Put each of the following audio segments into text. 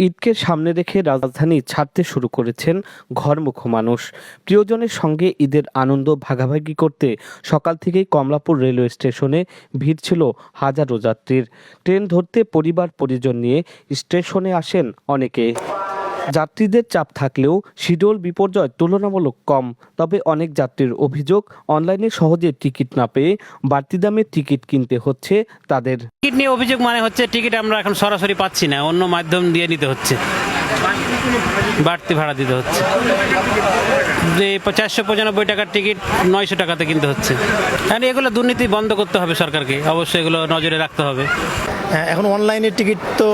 ঈদকে সামনে রেখে রাজধানী ছাড়তে শুরু করেছেন ঘরমুখো মানুষ। প্রিয়জনের সঙ্গে ঈদের আনন্দ ভাগাভাগি করতে সকাল থেকেই কমলাপুর রেলওয়ে স্টেশনে ভিড় ছিল হাজারো যাত্রীর। ট্রেন ধরতে পরিবার পরিজন নিয়ে স্টেশনে আসেন অনেকে। যাত্রীদের চাপ থাকলেও শিডিউল বিপর্যয় তুলনামূলক কম। তবে অনেক যাত্রীর অভিযোগ, অনলাইনে সহজে টিকিট না পেয়ে বাড়তি দামে টিকিট কিনতে হচ্ছে তাদের। টিকিট নিয়ে অভিযোগ হচ্ছে টিকিট আমরা এখন সরাসরি পাচ্ছি না, অন্য মাধ্যম দিয়ে নিতে হচ্ছে, বাড়তি ভাড়া দিতে হচ্ছে। যে 495 টাকার টিকিট 900 টাকাতে কিনতে হচ্ছে। মানে এগুলো দুর্নীতি বন্ধ করতে হবে সরকারকে, অবশ্যই এগুলো নজরে রাখতে হবে। এখন অনলাইনের টিকিট তো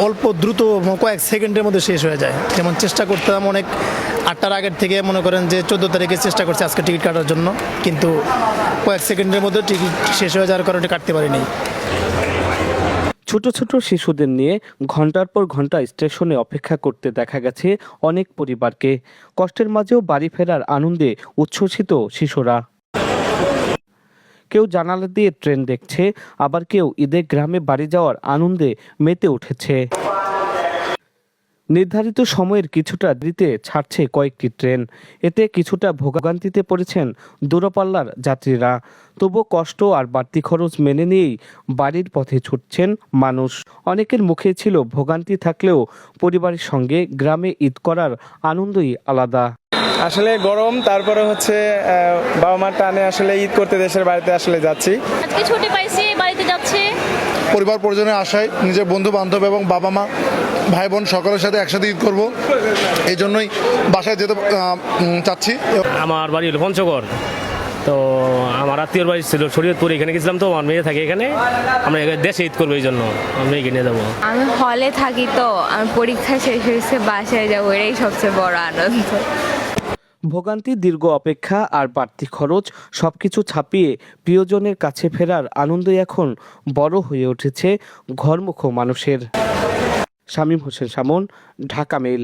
অল্প দ্রুত কয়েক সেকেন্ডের মধ্যে শেষ হয়ে যায়। যেমন চেষ্টা করতাম অনেক 8টার আগের থেকে, মনে করেন যে 14 তারিখে চেষ্টা করছি আজকে টিকিট কাটার জন্য, কিন্তু কয়েক সেকেন্ডের মধ্যে টিকিট শেষ হয়ে যাওয়ার কারণে কাটতে পারিনি। ছোট ছোট শিশুদের নিয়ে ঘন্টার পর ঘন্টা স্টেশনে অপেক্ষা করতে দেখা গেছে অনেক পরিবারকে। কষ্টের মাঝেও বাড়ি ফেরার আনন্দে উচ্ছ্বসিত শিশুরা। কেউ জানালা দিয়ে ট্রেন দেখছে, আবার কেউ ঈদের গ্রামে বাড়ি যাওয়ার আনন্দে মেতে উঠেছে। নির্ধারিত সময়ের কিছুটা দেরিতে ছাড়ছে কয়েকটি ট্রেন। এতে কিছুটা ভোগান্তিতে পড়েছেন দূরপাল্লার যাত্রীরা। তবু কষ্ট আর বাড়তি খরচ মেনে নিয়েই বাড়ির পথে ছুটছেন মানুষ। অনেকের মুখে ছিল ভোগান্তি থাকলেও পরিবারের সঙ্গে গ্রামে ঈদ করার আনন্দই আলাদা। আসলে গরম, তারপরে হচ্ছে বাবা মার টানে আসলে ঈদ করতে দেশের বাড়িতে আসলে যাচ্ছি। আজকে ছুটি পাইছি, বাড়িতে যাচ্ছি। পরিবার পরিজনের আশায় নিজের বন্ধু বান্ধব এবং বাবা মা ভাই বোন সকলের সাথে একসাথে ঈদ করব, এই জন্যই বাসায় যেতে চাচ্ছি। আমার বাড়ি হলো পঞ্চগড়, তো আমার আত্মীয়র বাড়ি ছিল শরীয়তপুর, এখানে গেছিলাম। তো আমার মেয়ে থাকে এখানে, আমরা দেশে ঈদ করবো, এই জন্য আমি মেয়েকে নিয়ে যাবো। আমি হলে থাকি, তো আমার পরীক্ষা শেষ হয়েছে, বাসায় যাবো, এটাই সবচেয়ে বড় আনন্দ। ভোগান্তি, দীর্ঘ অপেক্ষা আর বাড়তি খরচ সবকিছু ছাপিয়ে প্রিয়জনের কাছে ফেরার আনন্দই এখন বড় হয়ে উঠেছে ঘরমুখো মানুষের। শামীম হোসেন শামন, ঢাকা মেইল।